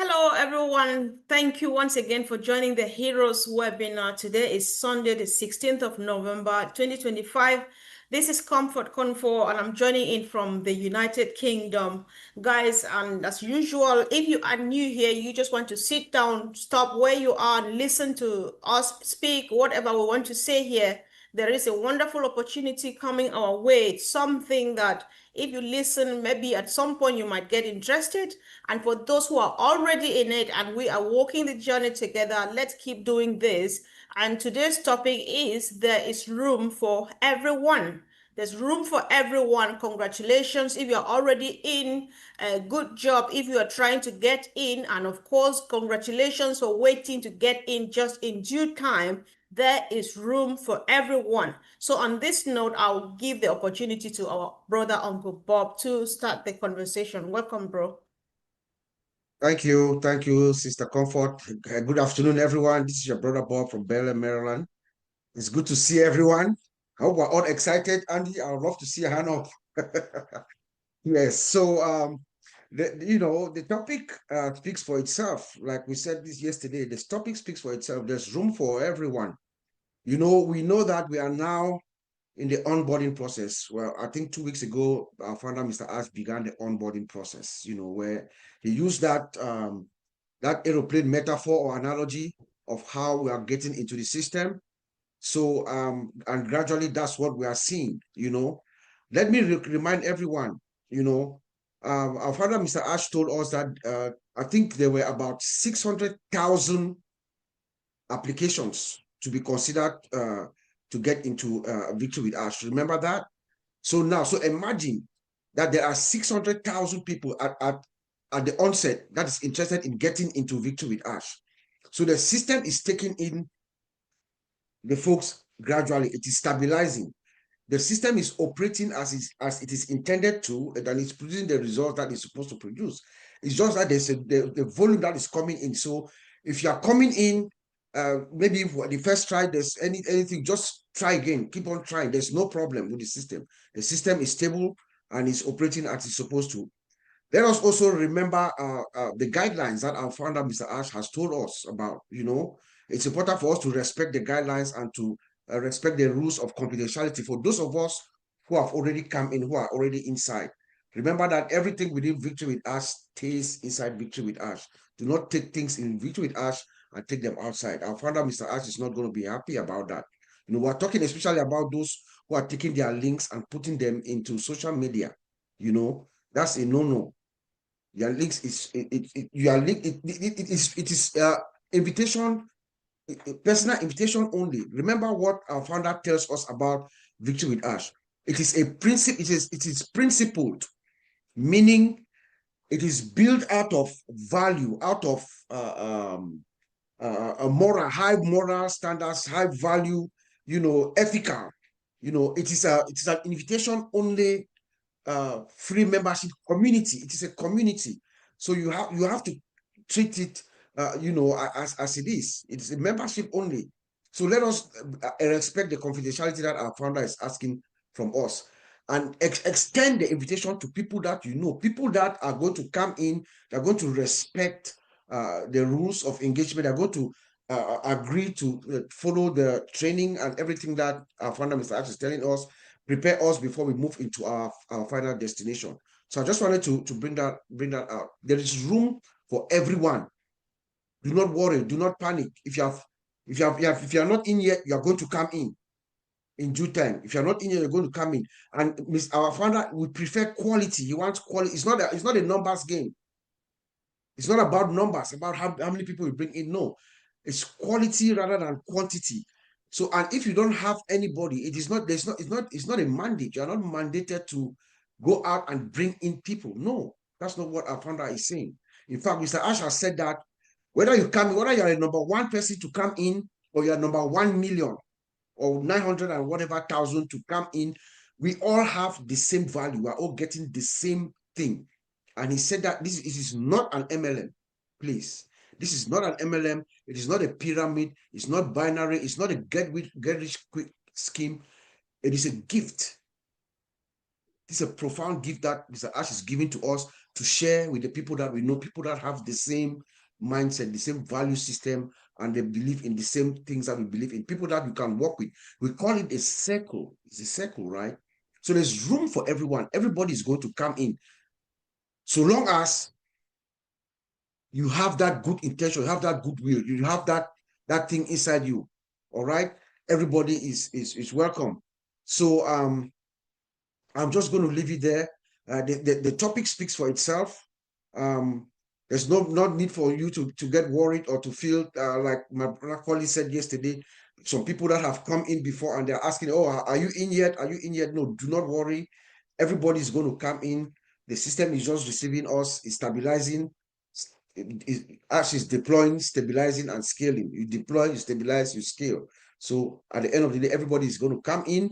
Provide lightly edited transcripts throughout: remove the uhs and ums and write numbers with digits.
Hello, everyone. Thank you once again for joining the Heroes webinar. Today is Sunday, the 16th of November, 2025. This is Comfort, and I'm joining in from the United Kingdom. Guys, and as usual, if you are new here, you just want to sit down, stop where you are, listen to us speak, whatever we want to say here. There is a wonderful opportunity coming our way. It's something that if you listen, maybe at some point you might get interested. And for those who are already in it and we are walking the journey together, let's keep doing this. And today's topic is there is room for everyone. There's room for everyone. Congratulations if you're already in. A good job if you are trying to get in. And of course, congratulations for waiting to get in just in due time. There is room for everyone. So on this note, I'll give the opportunity to our brother, Uncle Bob, to start the conversation. Welcome, bro. Thank you, Sister Comfort. Good afternoon, everyone. This is your brother Bob from Bel Air, Maryland. It's good to see everyone. I hope we're all excited. Andy, I would love to see a hand up. Yes, so the topic speaks for itself. Like we said this yesterday, this topic speaks for itself. There's room for everyone. We know that we are now in the onboarding process. Well, I think 2 weeks ago, our founder, Mr. Ash, began the onboarding process, where he used that aeroplane metaphor or analogy of how we are getting into the system. So, and gradually that's what we are seeing. Let me remind everyone, our father, Mr. Ash, told us that I think there were about 600,000 applications to be considered to get into Victory with Ash. Remember that? So imagine that there are 600,000 people at the onset that is interested in getting into Victory with Ash. So the system is taking in the folks gradually. It is stabilizing. The system is operating as it is intended to, and it's producing the result that it's supposed to produce. It's just that there's the volume that is coming in. So if you are coming in, maybe for the first try, there's anything, just try again. Keep on trying. There's no problem with the system. The system is stable and is operating as it's supposed to. Let us also remember the guidelines that our founder, Mr. Ash, has told us about. It's important for us to respect the guidelines and to respect the rules of confidentiality for those of us who have already come in, who are already inside. Remember that everything within Victory with Ash stays inside Victory with Ash. Do not take things in Victory with Ash and take them outside. Our founder, Mr. Ash, is not going to be happy about that. We're talking especially about those who are taking their links and putting them into social media. That's a no-no. Your links is your link. It is invitation, personal invitation only. Remember what our founder tells us about Victory with Ash. It is a principle. It is principled, meaning it is built out of value, out of high moral standards, high value, ethical. It is an invitation only free membership community. It is a community. So you have to treat it as it is. It's a membership only. So let us respect the confidentiality that our founder is asking from us and extend the invitation to people that people that are going to come in, they're going to respect the rules of engagement, they're going to agree to follow the training and everything that our founder, Mr. Ash, is telling us, prepare us before we move into our final destination. So I just wanted to bring that out. There is room for everyone. Do not worry. Do not panic. If you are not in yet, you are going to come in due time. If you're not in yet, you're going to come in. And our founder would prefer quality. He wants quality. It's not a numbers game. It's not about numbers, about how many people you bring in. No, it's quality rather than quantity. So, and if you don't have anybody, it's not a mandate. You're not mandated to go out and bring in people. No, that's not what our founder is saying. In fact, Mr. Ash has said that whether you're a number one person to come in, or you're number 1 million or 900 and whatever thousand to come in, we all have the same value. We're all getting the same thing. And he said that this is not an MLM, please. This is not an MLM. It is not a pyramid. It's not binary. It's not a get rich quick scheme. It is a gift. This is a profound gift that Mr. Ash is giving to us to share with the people that we know, people that have the same mindset, the same value system, and they believe in the same things that we believe in, people that you can work with. We call it a circle. It's a circle, right? So there's room for everyone. Everybody is going to come in. So long as you have that good intention, you have that goodwill, you have that thing inside you. All right. Everybody is welcome. So I'm just going to leave it there. The topic speaks for itself. There's no need for you to get worried or to feel like my brother colleague said yesterday. Some people that have come in before and they're asking, "Oh, are you in yet? Are you in yet?" No, do not worry. Everybody's going to come in. The system is just receiving us, is stabilizing. Ash is deploying, stabilizing, and scaling. You deploy, you stabilize, you scale. So at the end of the day, everybody is going to come in,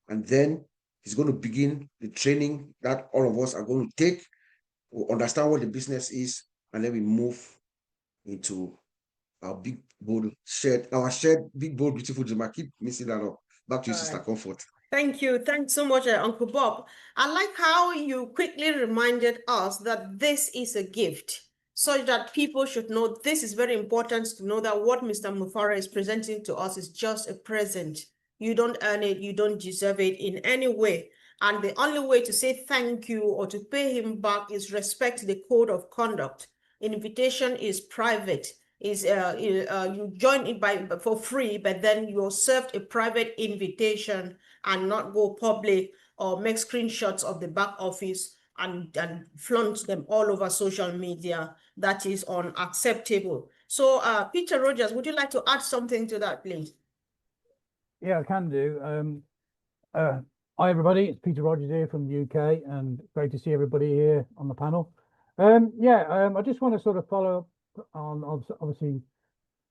and then he's going to begin the training that all of us are going to take. We'll understand what the business is, and then we move into our big, bold, shared big, bold, beautiful dream. I keep missing that up. Back to you, Sister Comfort. Thank you. Thanks so much, Uncle Bob. I like how you quickly reminded us that this is a gift, so that people should know this is very important to know that what Mr. Mufara is presenting to us is just a present. You don't earn it, you don't deserve it in any way. And the only way to say thank you or to pay him back is respect the code of conduct. Invitation is private. You join it for free, but then you're served a private invitation and not go public or make screenshots of the back office and flaunt them all over social media. That is unacceptable. So, Peter Rogers, would you like to add something to that, please? Yeah, I can do. Hi, everybody. It's Peter Rogers here from the UK, and great to see everybody here on the panel. I just want to sort of follow up on obviously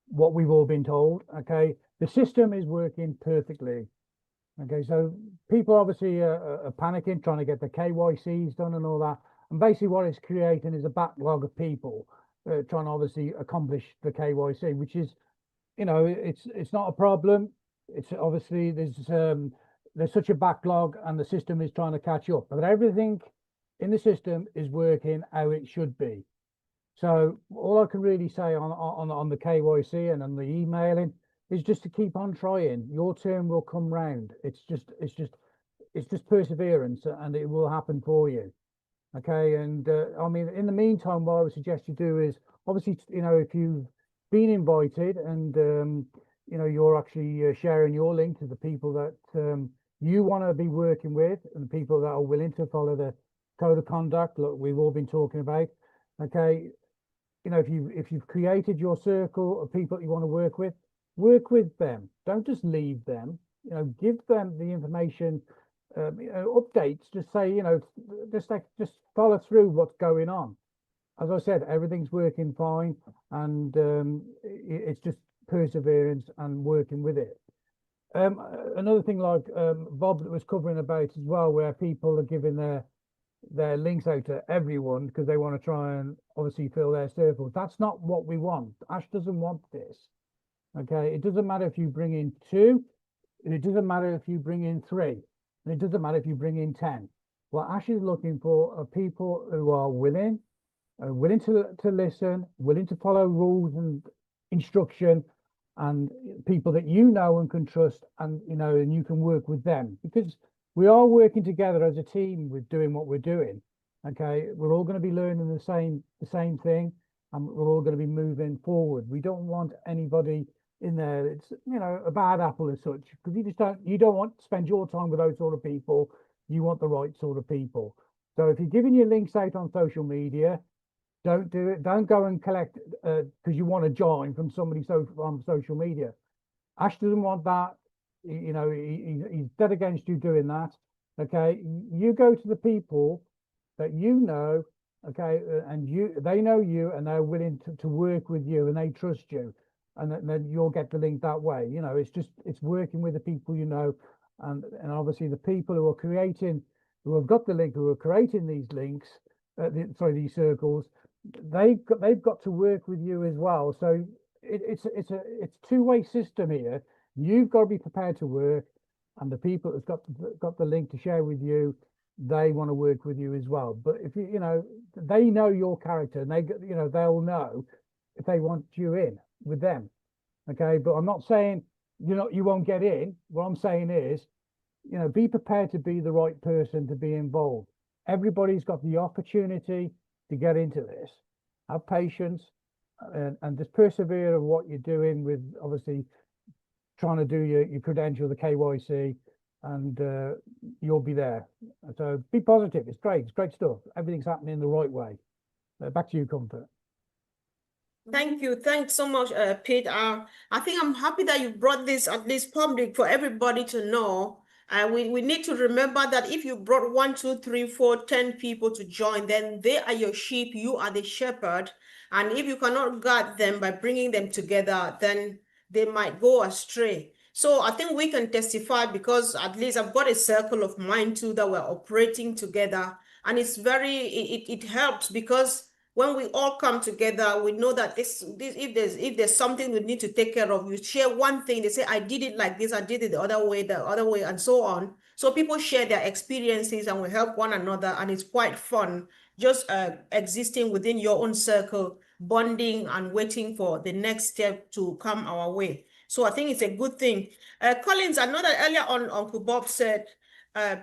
what we've all been told. Okay, the system is working perfectly. Okay, so people obviously are panicking, trying to get the KYCs done and all that. And basically what it's creating is a backlog of people trying to obviously accomplish the KYC, which is, it's not a problem. It's obviously there's such a backlog and the system is trying to catch up. But everything in the system is working how it should be. So all I can really say on the KYC and on the emailing is just to keep on trying. Your turn will come round. It's just perseverance, and it will happen for you. Okay, and I mean, in the meantime, what I would suggest you do is obviously, if you've been invited and you're actually sharing your link to the people that you want to be working with and the people that are willing to follow the code of conduct. Look, we've all been talking about. Okay, if you've created your circle of people you want to work with them. Don't just leave them. Give them the information, updates. Just say, just follow through what's going on. As I said, everything's working fine, and it's just perseverance and working with it. Another thing, like Bob was covering about as well, where people are giving their links out to everyone because they want to try and obviously fill their circle. That's not what we want. Ash doesn't want this. Okay, it doesn't matter if you bring in 2, and it doesn't matter if you bring in 3, and it doesn't matter if you bring in 10. What Ash is looking for are people who are willing to listen, willing to follow rules and instruction, and people that and can trust, and and you can work with them, because we are working together as a team with doing what we're doing. Okay, we're all going to be learning the same thing, and we're all going to be moving forward. We don't want anybody in there it's a bad apple as such, because you don't want to spend your time with those sort of people. You want the right sort of people. So if you're giving your links out on social media, don't do it. Don't go and collect because you want to join from somebody on social media. Ash doesn't want that. He's dead against you doing that. Okay, you go to the people that okay, and they know you, and they're willing to work with you, and they trust you, and then you'll get the link that way. It's working with the people and obviously the people who have got the link, who are creating these links, these circles, they've got to work with you as well. So it's a two-way system here. You've got to be prepared to work, and the people that's got the link to share with you, they want to work with you as well. But if you know, they know your character, and they'll know if they want you in with them. Okay, but I'm not saying you won't get in. What I'm saying is, be prepared to be the right person to be involved. Everybody's got the opportunity to get into this. Have patience and just persevere of what you're doing with obviously trying to do your credential, the KYC, and you'll be there. So be positive. It's great. It's great stuff. Everything's happening the right way. Back to you, Comfort. Thank you. Thanks so much, Pete. I think I'm happy that you brought this at least public for everybody to know. We need to remember that if you brought 1, 2, 3, 4, 10 people to join, then they are your sheep. You are the shepherd. And if you cannot guard them by bringing them together, then they might go astray. So I think we can testify because at least I've got a circle of mine too that we're operating together. And it's it helps because when we all come together, we know that if there's something we need to take care of, you share one thing, they say, I did it like this, I did it the other way, and so on. So people share their experiences and we help one another, and it's quite fun just existing within your own circle, bonding and waiting for the next step to come our way. So I think it's a good thing. Collins, I know that earlier on, Uncle Bob said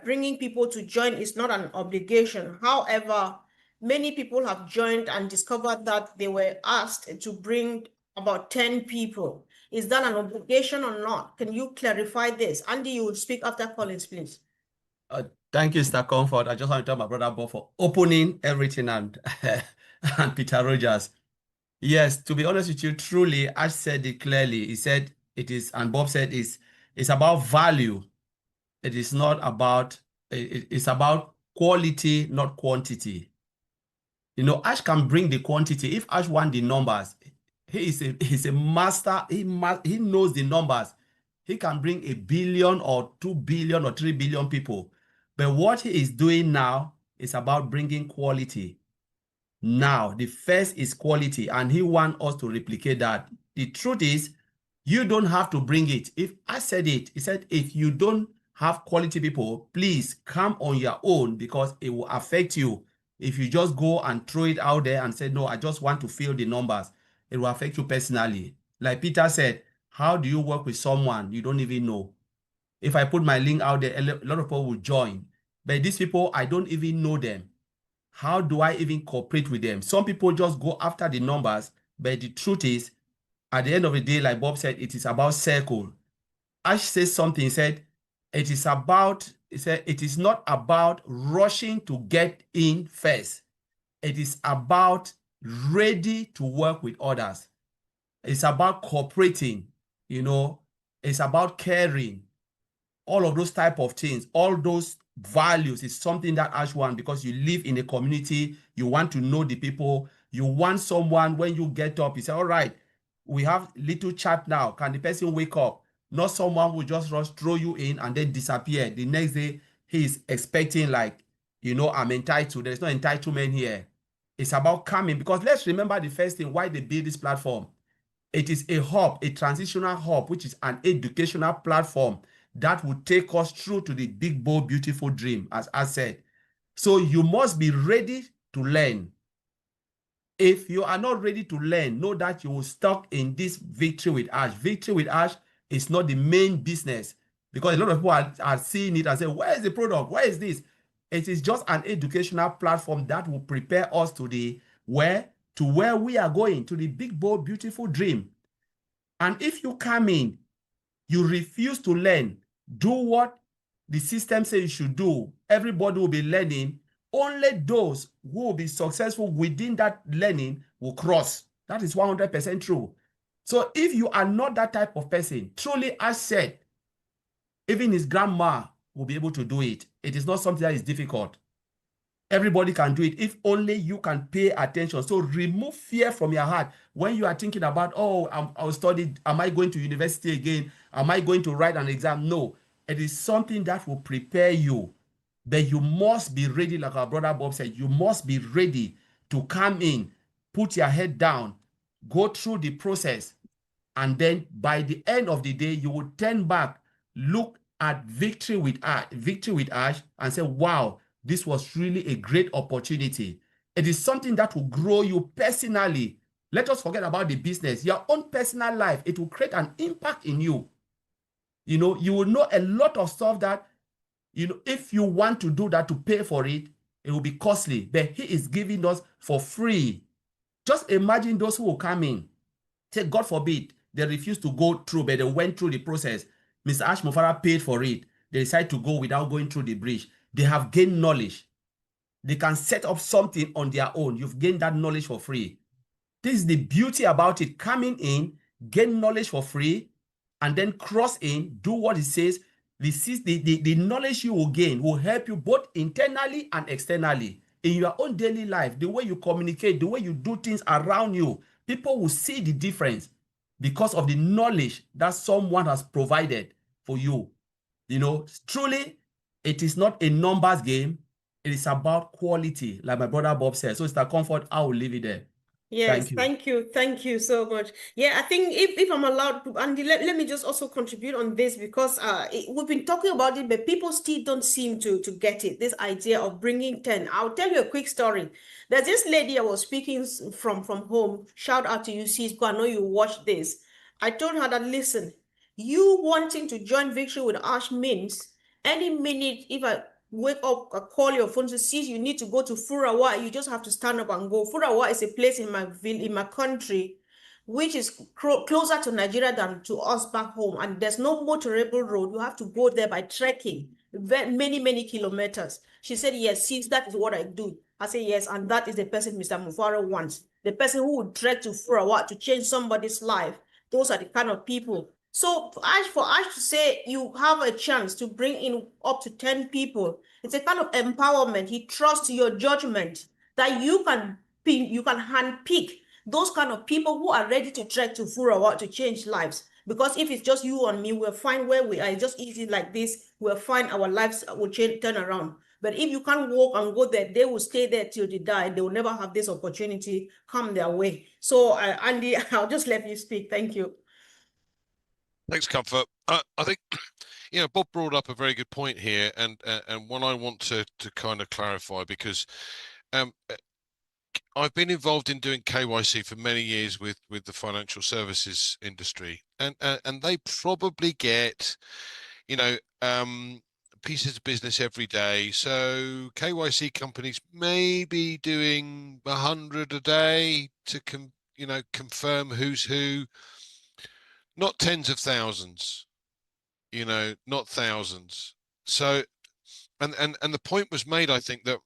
bringing people to join is not an obligation. However, many people have joined and discovered that they were asked to bring about 10 people. Is that an obligation or not? Can you clarify this? Andy, you will speak after Collins, please. Thank you, Mr. Comfort. I just want to thank my brother Bob for opening everything and Peter Rogers. Yes, to be honest with you, truly, Ash said it clearly. He said it is, and Bob said it's about value. It is not about, it's about quality, not quantity. Ash can bring the quantity. If Ash wants the numbers, he's a master. He knows the numbers. He can bring 1 billion or 2 billion or 3 billion people. But what he is doing now is about bringing quality. Now, the first is quality, and he wants us to replicate that. The truth is, you don't have to bring it. If I said it, he said, if you don't have quality people, please come on your own because it will affect you. If you just go and throw it out there and say, no, I just want to fill the numbers, it will affect you personally. Like Peter said, how do you work with someone you don't even know? If I put my link out there, a lot of people will join. But these people, I don't even know them. How do I even cooperate with them? Some people just go after the numbers, but the truth is, at the end of the day, like Bob said, it is about circle. Ash says something, he said, it is not about rushing to get in first. It is about ready to work with others. It's about cooperating, it's about caring. All of those type of things, all those values is something that Ash wants because you live in a community, you want to know the people, you want someone when you get up, you say, all right, we have little chat now. Can the person wake up? Not someone who just rush, throw you in and then disappear. The next day, he is expecting like, I'm entitled. There's no entitlement here. It's about coming because let's remember the first thing, why they build this platform. It is a hub, a transitional hub, which is an educational platform that will take us through to the big, bold, beautiful dream, as I said. So you must be ready to learn. If you are not ready to learn, know that you will stuck in this victory with Ash. Victory with Ash is not the main business because a lot of people are seeing it and say, where is the product? Where is this? It is just an educational platform that will prepare us to where we are going, to the big, bold, beautiful dream. And if you come in, you refuse to learn, do what the system says you should do, everybody will be learning. Only those who will be successful within that learning will cross. That is 100% true. So if you are not that type of person, truly, as said, even his grandma will be able to do it. It is not something that is difficult. Everybody can do it if only you can pay attention. So remove fear from your heart when you are thinking about, oh, I'll study. Am I going to university again? Am I going to write an exam? No, it is something that will prepare you. But you must be ready, like our brother Bob said, you must be ready to come in, put your head down, go through the process. And then by the end of the day, you will turn back, look at victory with Ash and say, wow, this was really a great opportunity. It is something that will grow you personally. Let us forget about the business. Your own personal life, it will create an impact in you. You know, you will know a lot of stuff that, you know, if you want to do that to pay for it, it will be costly. But he is giving us for free. Just imagine those who will come in. Say, God forbid, they refuse to go through, but they went through the process. Mr. Ash Mufara paid for it. They decide to go without going through the bridge. They have gained knowledge. They can set up something on their own. You've gained that knowledge for free. This is the beauty about it. Coming in, gain knowledge for free, and then cross in, do what it says. The knowledge you will gain will help you both internally and externally in your own daily life. The way you communicate, the way you do things around you, people will see the difference because of the knowledge that someone has provided for you. You know, truly, it is not a numbers game. It is about quality, like my brother Bob said. So it's the comfort. I will leave it there. Yes, Thank you. thank you so much. Yeah, I think if I'm allowed to, Andy, let me just also contribute on this because we've been talking about it, but people still don't seem to get it. This idea of bringing 10. I'll tell you a quick story. There's this lady I was speaking from home. Shout out to you, Cisco. I know you watched this. I told her that listen, you wanting to join Victory with Ash means any minute if I wake up, call your phone to see you need to go to Furawa, you just have to stand up and go. Furawa is a place in my country, which is closer to Nigeria than to us back home. And there's no motorable road. You have to go there by trekking many, many kilometers. She said, yes, sis, that is what I do. I said, yes, and that is the person Mr. Mufara wants. The person who would trek to Furawa to change somebody's life. Those are the kind of people. So for Ash to say you have a chance to bring in up to 10 people, it's a kind of empowerment. He trusts your judgment that you can handpick those kind of people who are ready to trek to Furawa to change lives. Because if it's just you and me, we'll find where we are. It's just easy like this. We'll find our lives will turn around. But if you can't walk and go there, they will stay there till they die. They will never have this opportunity come their way. So, Andy, I'll just let you speak. Thank you. Thanks, Comfort. I think, you know, Bob brought up a very good point here, and one I want to kind of clarify because I've been involved in doing KYC for many years with the financial services industry, and they probably get, you know, pieces of business every day. So KYC companies may be doing 100 a day to confirm who's who. Not tens of thousands, you know, not thousands. So, and the point was made, I think, that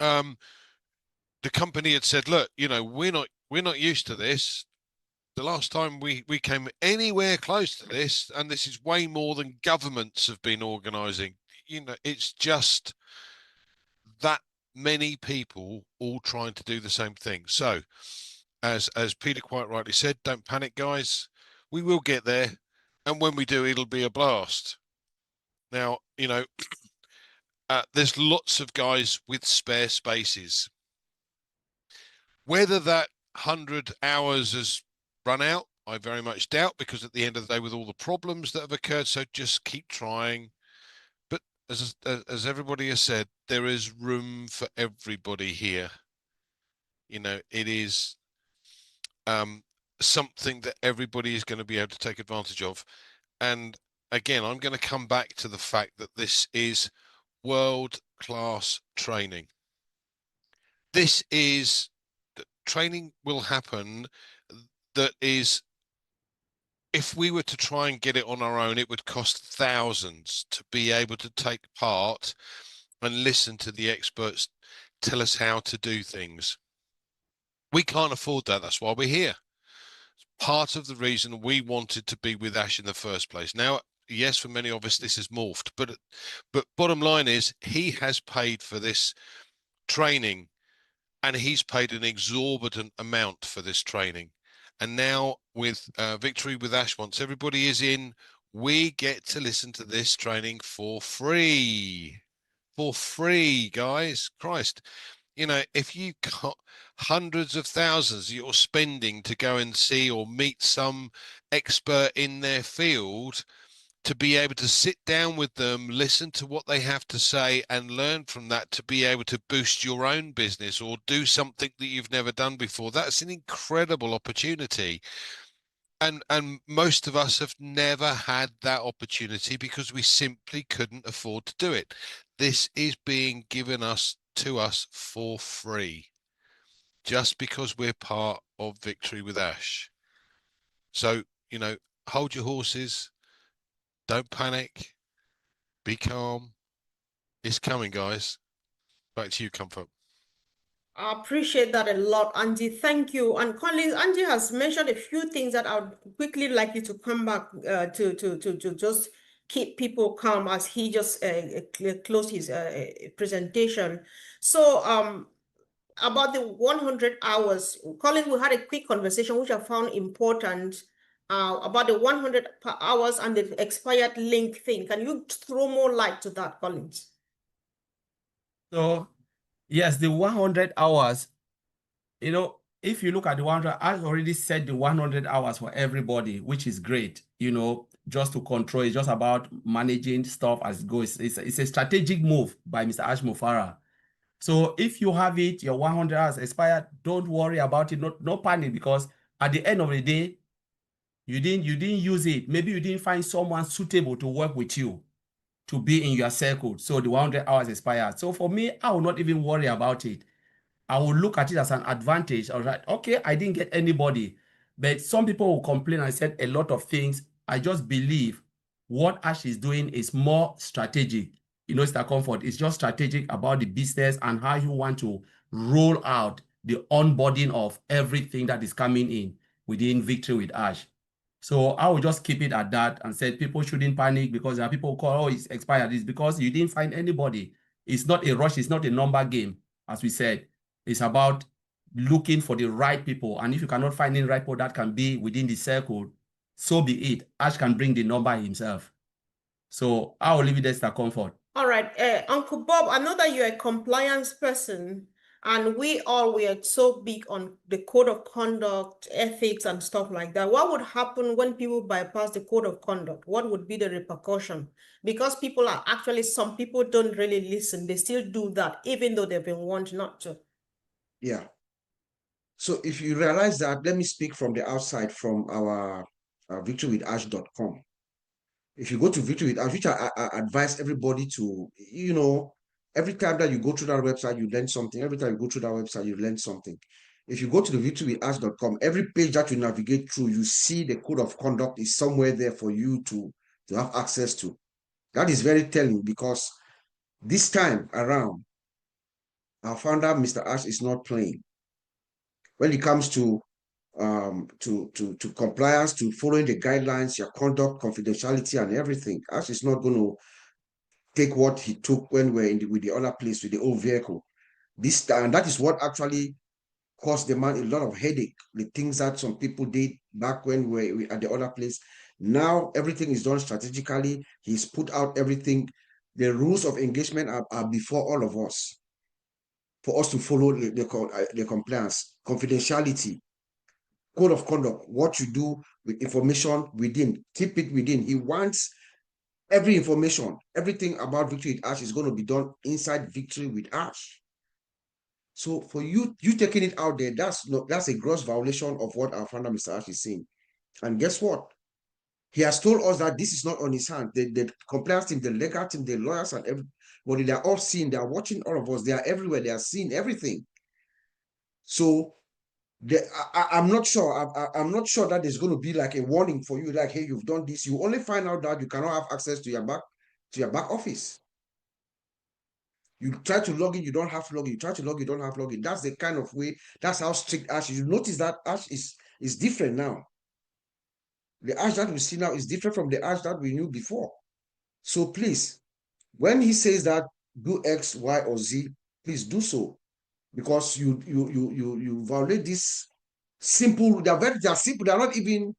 the company had said, look, you know, we're not used to this. The last time we came anywhere close to this, and this is way more than governments have been organizing. You know, it's just that many people all trying to do the same thing. So, as Peter quite rightly said, don't panic, guys. We will get there, and when we do, it'll be a blast. Now, you know, there's lots of guys with spare spaces. Whether that 100 hours has run out, I very much doubt, because at the end of the day, with all the problems that have occurred, so just keep trying. But as everybody has said, there is room for everybody here. You know, it is something that everybody is going to be able to take advantage of. And again, I'm going to come back to the fact that this is world-class training. This is training will happen that is, if we were to try and get it on our own, it would cost thousands to be able to take part and listen to the experts tell us how to do things. We can't afford that. That's why we're here. Part of the reason we wanted to be with Ash in the first place. Now, yes, for many of us, this has morphed, but bottom line is he has paid for this training, and he's paid an exorbitant amount for this training. And now with Victory with Ash, once everybody is in, we get to listen to this training for free. For free, guys. Christ. You know, if you've got hundreds of thousands you're spending to go and see or meet some expert in their field, to be able to sit down with them, listen to what they have to say, and learn from that to be able to boost your own business or do something that you've never done before. That's an incredible opportunity. And most of us have never had that opportunity because we simply couldn't afford to do it. This is being given to us for free, just because we're part of Victory with Ash. So, you know, hold your horses, don't panic, be calm. It's coming, guys. Back to you, Comfort. I appreciate that a lot, Andy. Thank you. And Collins, Andy has mentioned a few things that I would quickly like you to come back to just keep people calm as he just closed his presentation. So about the 100 hours, Colin, we had a quick conversation which I found important about the 100 hours and the expired link thing. Can you throw more light to that, Collins? So, yes, the 100 hours, you know, if you look at the 100, I've already set the 100 hours for everybody, which is great, you know, just to control. It's just about managing stuff as it goes. It's a strategic move by Mr. Ash Mufara. So if you have it, your 100 hours expired, don't worry about it. No panic, because at the end of the day, you didn't use it. Maybe you didn't find someone suitable to work with you, to be in your circle. So the 100 hours expired. So for me, I will not even worry about it. I will look at it as an advantage. I was like, okay, I didn't get anybody. But some people will complain. I said a lot of things. I just believe what Ash is doing is more strategic. You know, Mr. Comfort, it's just strategic about the business and how you want to roll out the onboarding of everything that is coming in within Victory with Ash. So I will just keep it at that and said people shouldn't panic because there are people who call, oh, it's expired. It's because you didn't find anybody. It's not a rush. It's not a number game, as we said. It's about looking for the right people. And if you cannot find any right people that can be within the circle, so be it. Ash can bring the number himself. So I will leave it there, Mr. Comfort. All right. Uncle Bob, I know that you're a compliance person, and we all were so big on the code of conduct, ethics, and stuff like that. What would happen when people bypass the code of conduct? What would be the repercussion? Because people are actually, some people don't really listen. They still do that, even though they've been warned not to. Yeah. So if you realize that, let me speak from the outside, from our victorywithash.com. If you go to Victory with Ash, which I advise everybody to, you know, every time that you go through that website, you learn something. Every time you go through that website, you learn something. If you go to the victorywithash.com, every page that you navigate through, you see the code of conduct is somewhere there for you to have access to. That is very telling, because this time around, our founder, Mr. Ash, is not playing. When it comes to compliance, to following the guidelines, your conduct, confidentiality, and everything, Ash is not going to take what he took when we're with the other place, with the old vehicle. This time, that is what actually caused the man a lot of headache. The things that some people did back when we were at the other place. Now everything is done strategically. He's put out everything. The rules of engagement are before all of us, for us to follow the compliance, confidentiality, code of conduct, what you do with information within, keep it within. He wants every information, everything about Victory with Ash is going to be done inside Victory with Ash. So for you taking it out there, that's a gross violation of what our founder, Mr. Ash, is saying. And guess what? He has told us that this is not on his hand. The compliance team, the legal team, the lawyers, and everybody, they're all seeing, they're watching all of us, they are everywhere, they are seeing everything. So I'm not sure. I'm not sure that there's going to be like a warning for you, like, hey, you've done this. You only find out that you cannot have access to your back office. You try to log in, you don't have login. You try to log in, you don't have login. That's the kind of way. That's how strict Ash is. You notice that Ash is different now. The Ash that we see now is different from the Ash that we knew before. So please, when he says that do X, Y, or Z, please do so, because you violate this simple. They are simple. They are not even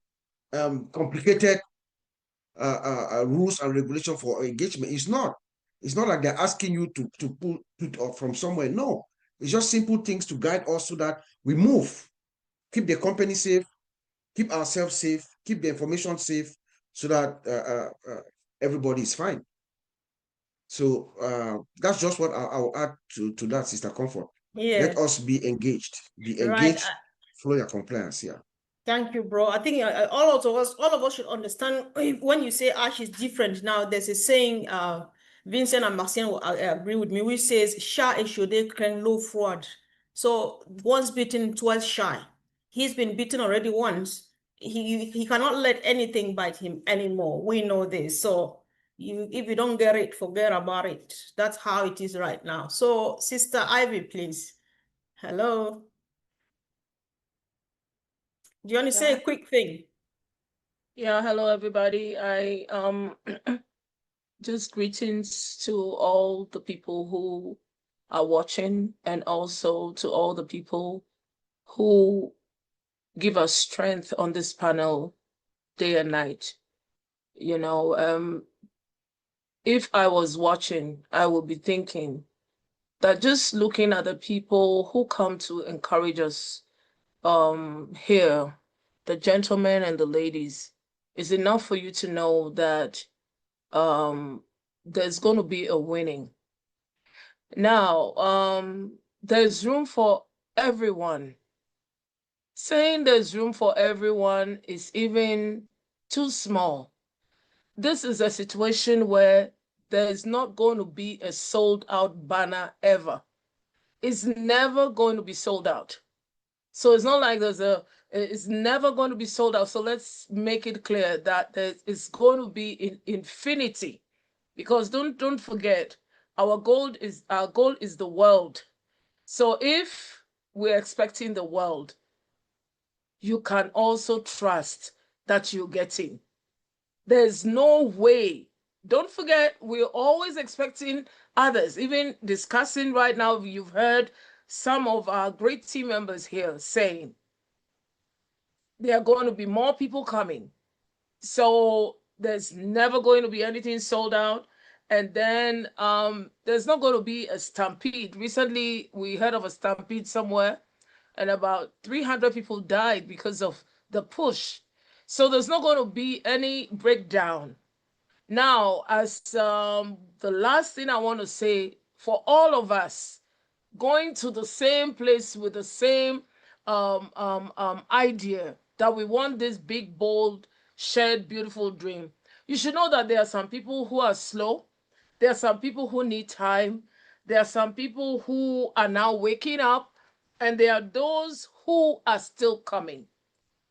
complicated rules and regulation for engagement. It's not like they're asking you to put off from somewhere. No, it's just simple things to guide us so that we move, keep the company safe, keep ourselves safe, keep the information safe, so that everybody is fine. So that's just what I'll add to that, Sister Comfort. Yeah. Let us be engaged. Be engaged. Right. Follow your compliance. Yeah. Thank you, bro. I think all of us should understand when you say ash is different. Now, there's a saying, Vincent and Maxine will agree with me, which says, "Sha eshode can low fraud." So once bitten, twice shy. He's been bitten already once. He cannot let anything bite him anymore. We know this. So if you don't get it, forget about it. That's how it is right now. So, Sister Ivy, please. Hello. Do you want to say a quick thing? Yeah, hello everybody. I just greetings to all the people who are watching, and also to all the people who give us strength on this panel day and night. You know, if I was watching, I would be thinking that just looking at the people who come to encourage us here, the gentlemen and the ladies, is enough for you to know that there's going to be a winning. Now, there's room for everyone. Saying there's room for everyone is even too small. This is a situation where there's not going to be a sold out banner ever. It's never going to be sold out. So it's not like it's never going to be sold out. So let's make it clear that it's going to be in infinity. Because don't forget, our goal is the world. So if we're expecting the world, you can also trust that you're getting. There's no way. Don't forget, we're always expecting others. Even discussing right now, you've heard some of our great team members here saying there are going to be more people coming. So there's never going to be anything sold out. And then there's not going to be a stampede. Recently, we heard of a stampede somewhere, and about 300 people died because of the push. So there's not going to be any breakdown. Now, as the last thing I want to say, for all of us, going to the same place with the same idea that we want this big, bold, shared, beautiful dream. You should know that there are some people who are slow. There are some people who need time. There are some people who are now waking up, and there are those who are still coming.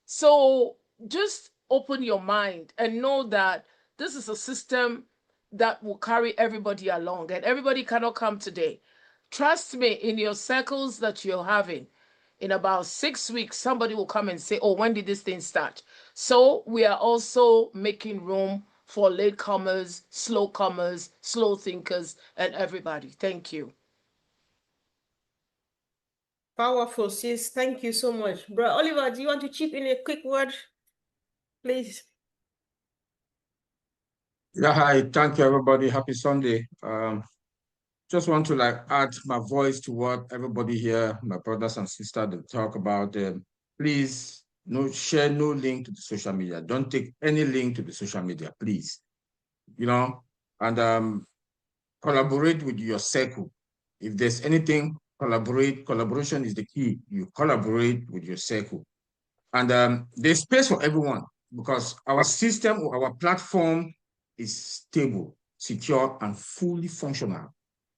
So just open your mind and know that this is a system that will carry everybody along, and everybody cannot come today. Trust me, in your circles that you're having, in about 6 weeks, somebody will come and say, "Oh, when did this thing start?" So we are also making room for latecomers, slow comers, slow thinkers, and everybody. Thank you. Powerful, sis. Thank you so much. Bro, Oliver, do you want to chip in a quick word, please? Yeah, hi, thank you everybody. Happy Sunday. Just want to add my voice to what everybody here, my brothers and sisters, they talk about. Please, share no link to the social media. Don't take any link to the social media, please. And collaborate with your circle. If there's anything, collaboration is the key. You collaborate with your circle. And there's space for everyone, because our system or our platform is stable, secure, and fully functional.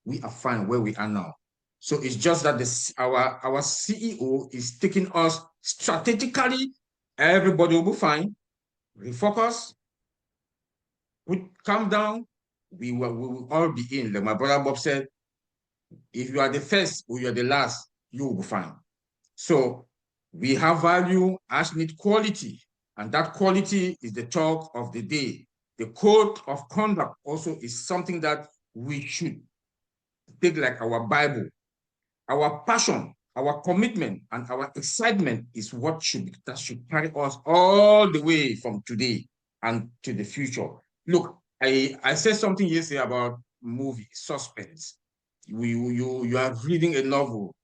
We are fine where we are now. So it's just that our CEO is taking us strategically. Everybody will be fine. Refocus. Calm down. We will all be in. Like my brother Bob said, if you are the first or you're the last, you will be fine. So we have value as need quality, and that quality is the talk of the day. The code of conduct also is something that we should take like our Bible. Our passion, our commitment, and our excitement is what should carry us all the way from today and to the future. Look, I said something yesterday about movie suspense. You are reading a novel.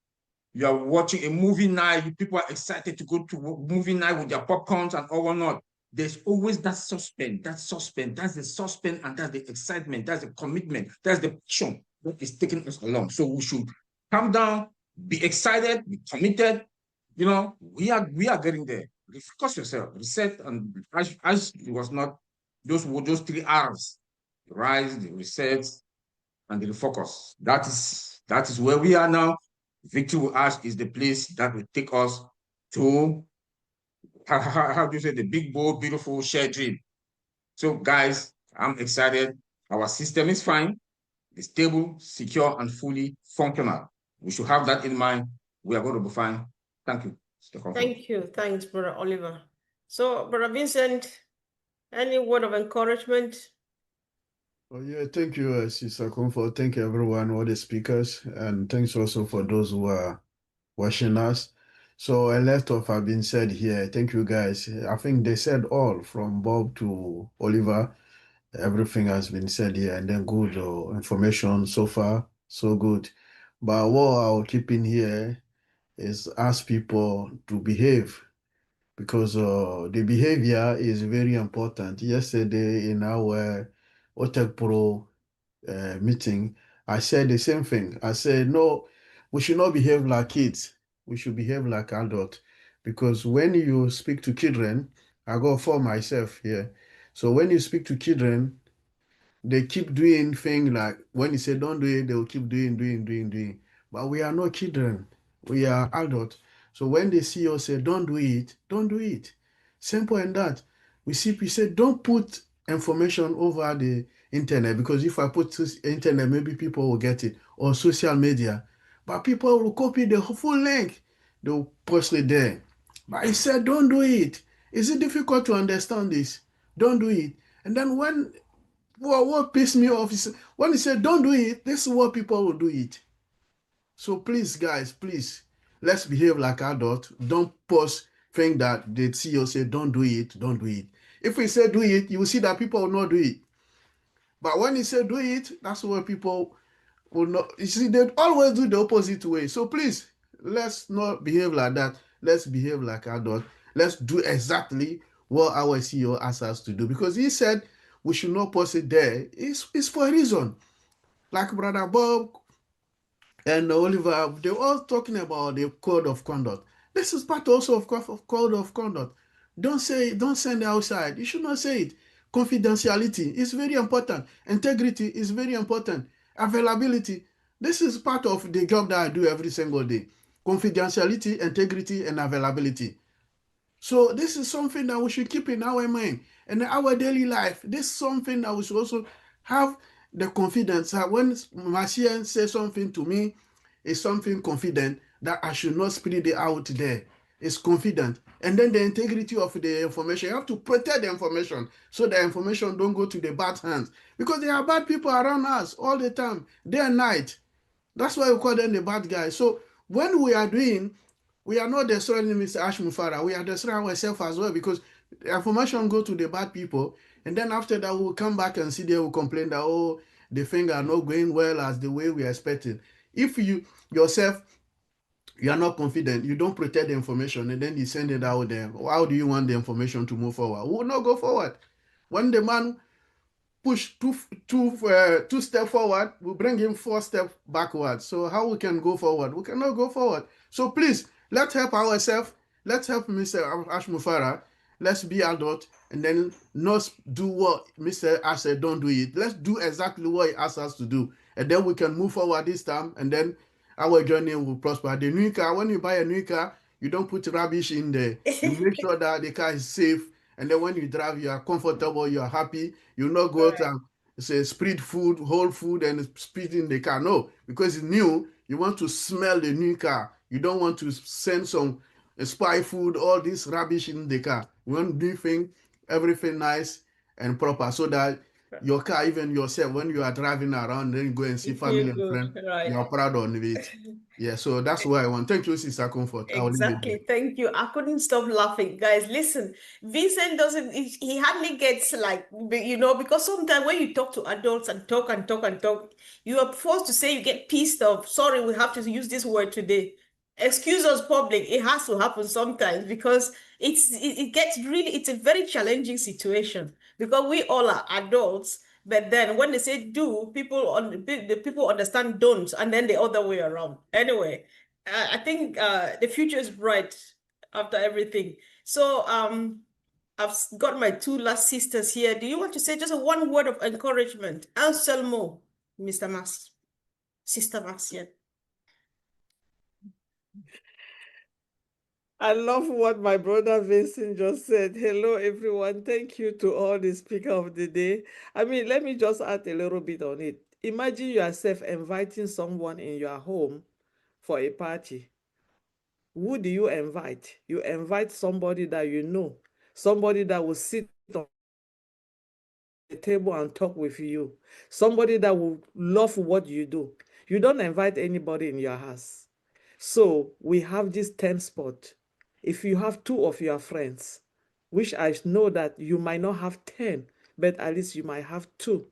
You are watching a movie night. People are excited to go to movie night with their popcorns and all whatnot. there's always that suspense, that's the suspense, and that's the excitement, that's the commitment, that's the passion that is taking us along. So we should calm down, be excited, be committed. You know, we are getting there. Refocus yourself, reset, and as it was not those 3 R's: the rise, the reset, and the refocus. That is where we are now. Victory with Ash is the place that will take us to how do you say, the big, bold, beautiful shared dream. So guys, I'm excited. Our system is fine. It's stable, secure, and fully functional. We should have that in mind. We are going to be fine. Thank you. Thank you. Thanks, Brother Oliver. So, Brother Vincent, any word of encouragement? Oh, yeah, thank you, Sister Comfort. Thank you, everyone, all the speakers, and thanks also for those who are watching us. So a lot of have been said here. Thank you, guys. I think they said all from Bob to Oliver. Everything has been said here, and then good information so far, so good. But what I'll keep in here is ask people to behave, because the behavior is very important. Yesterday in our OTEC Pro meeting, I said the same thing. I said, no, we should not behave like kids. We should behave like adults. Because when you speak to children, I go for myself here. So when you speak to children, they keep doing things like when you say don't do it, they will keep doing. But we are not children. We are adults. So when they see us say don't do it, don't do it. Simple and that. We say don't put information over the internet, because if I put this internet, maybe people will get it, or social media. But people will copy the full link. They'll post it there. But I said don't do it. Is it difficult to understand this? Don't do it. And then when what pissed me off is when he said, don't do it, this is what people will do it. So please, guys, please, let's behave like adults. Don't post things that the CEO say, don't do it, don't do it. If we say do it, you will see that people will not do it. But when he said do it, that's where people will not. You see, they always do the opposite way. So please, let's not behave like that. Let's behave like adults. Let's do exactly what our CEO asked us to do, because he said we should not post it there. It's for a reason. Like Brother Bob and Oliver, they're all talking about the code of conduct. This is part also of code of conduct. Don't send it outside. You should not say it. Confidentiality is very important. Integrity is very important. Availability. This is part of the job that I do every single day. Confidentiality, integrity, and availability. So this is something that we should keep in our mind and in our daily life. This is something that we should also have the confidence that when Marcian says something to me, it's something confident that I should not spread it out there. It's confident. And then the integrity of the information. You have to protect the information so the information don't go to the bad hands. Because there are bad people around us all the time, day and night. That's why we call them the bad guys. So when we are not destroying Mr. Ashmufara. We are destroying ourselves as well, because the information go to the bad people, and then after that we'll come back and see they will complain that, oh, the things are not going well as the way we expected. If you yourself, you are not confident, you don't protect the information, and then you send it out there, how do you want the information to move forward? We will not go forward. When the man push two steps forward, we bring him 4 steps backward. So how we can go forward? We cannot go forward. So please, let's help ourselves. Let's help Mr. Ashmufara. Let's be adult and then not do what Mr. Ash said, don't do it. Let's do exactly what he asked us to do. And then we can move forward this time, and then our journey will prosper. The new car, when you buy a new car, you don't put rubbish in there. You make sure that the car is safe. And then when you drive, you are comfortable, you are happy. You not go out and say spread food, whole food, and spit in the car. No, because it's new, you want to smell the new car. You don't want to send some spy food, all this rubbish in the car. You want new thing, everything nice and proper, so that your car, even yourself, when you are driving around, then you go and see family and friends, you are proud of it. Yeah, so that's what I want. Thank you, Sister Comfort. Exactly. Thank you. I couldn't stop laughing. Guys, listen, Vincent doesn't, he hardly gets like, because sometimes when you talk to adults and talk and talk and talk, you are forced to say you get pissed off. Sorry, we have to use this word today. excuse us, public. It has to happen sometimes because it gets really, it's a very challenging situation because we all are adults. But then when they say do, the people understand don't, and then the other way around. Anyway, I think the future is bright after everything. So I've got my two last sisters here. Do you want to say just a one word of encouragement? Anselmo, Mr. Mas, Sister Marcian. I love what my brother Vincent just said. Hello, everyone. Thank you to all the speaker of the day. I mean, let me just add a little bit on it. Imagine yourself inviting someone in your home for a party. Who do you invite? You invite somebody that you know, somebody that will sit on the table and talk with you, somebody that will love what you do. You don't invite anybody in your house. So we have this 10 spot. If you have 2 of your friends, which I know that you might not have 10, but at least you might have 2.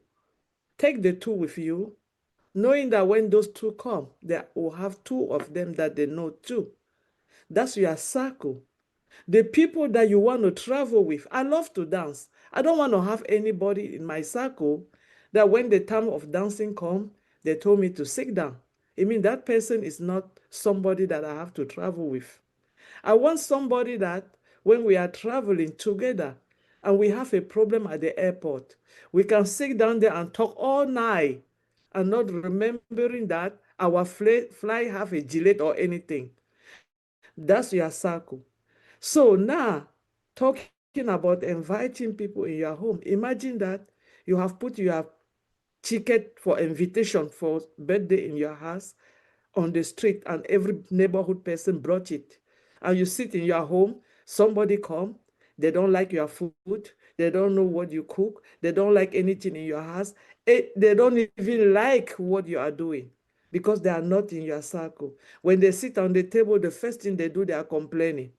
Take the 2 with you, knowing that when those 2 come, they will have 2 of them that they know too. That's your circle. The people that you want to travel with. I love to dance. I don't want to have anybody in my circle that when the time of dancing come, they told me to sit down. I mean, that person is not somebody that I have to travel with. I want somebody that when we are traveling together and we have a problem at the airport, we can sit down there and talk all night and not remembering that our flight have a delay or anything. That's your circle. So now, talking about inviting people in your home, imagine that you have put your ticket for invitation for birthday in your house on the street and every neighborhood person brought it. And you sit in your home, somebody come, they don't like your food, they don't know what you cook, they don't like anything in your house, they don't even like what you are doing because they are not in your circle. When they sit on the table, the first thing they do, they are complaining.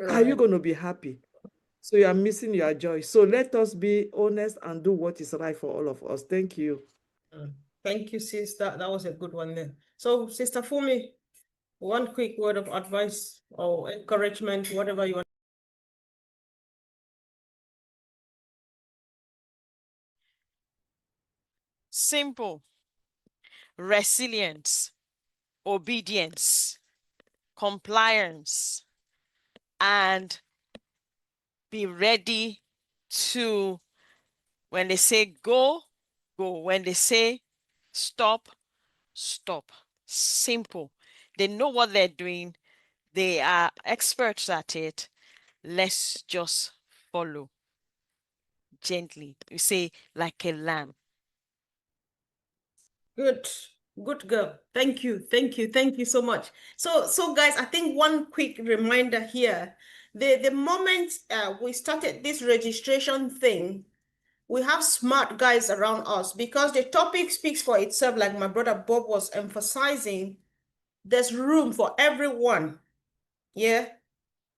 Are you going to be happy? So you are missing your joy. So let us be honest and do what is right for all of us. Thank you. Thank you, sis. That was a good one there. So, Sister Fumi, one quick word of advice or encouragement, whatever you want. Simple. Resilience, obedience, compliance, and be ready to, when they say go, go. When they say stop, stop. Simple. They know what they're doing. They are experts at it. Let's just follow gently. We say like a lamb. Good girl. Thank you so much. So guys, I think one quick reminder here. The moment we started this registration thing, we have smart guys around us because the topic speaks for itself, like my brother Bob was emphasizing. There's room for everyone. Yeah.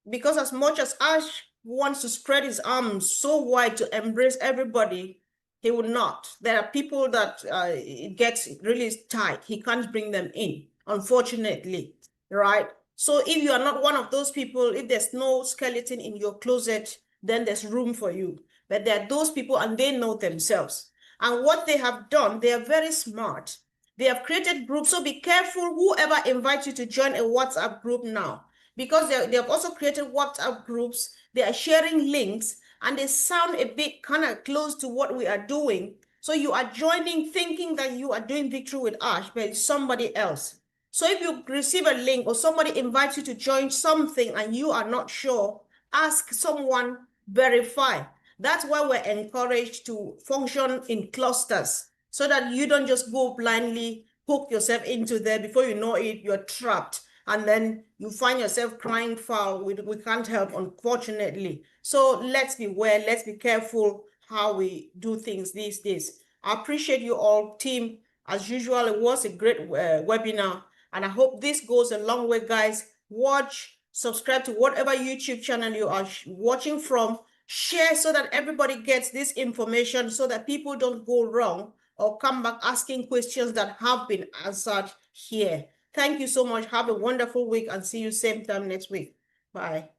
Because as much as Ash wants to spread his arms so wide to embrace everybody, he will not. There are people that it gets really tight. He can't bring them in, unfortunately, right? So if you are not one of those people, if there's no skeleton in your closet, then there's room for you. But there are those people and they know themselves. And what they have done, they are very smart. They have created groups. So be careful whoever invites you to join a WhatsApp group now, because they have also created WhatsApp groups. They are sharing links and they sound a bit kind of close to what we are doing. So you are joining thinking that you are doing Victory with Ash, but it's somebody else. So if you receive a link or somebody invites you to join something and you are not sure, ask someone, verify. That's why we're encouraged to function in clusters so that you don't just go blindly, hook yourself into there. Before you know it, you're trapped. And then you find yourself crying foul. We can't help, unfortunately. So let's be aware, let's be careful how we do things these days. I appreciate you all, team. As usual, it was a great webinar. And I hope this goes a long way, guys. Watch, subscribe to whatever YouTube channel you are watching from. Share so that everybody gets this information so that people don't go wrong or come back asking questions that have been answered here. Thank you so much. Have a wonderful week and see you same time next week. Bye.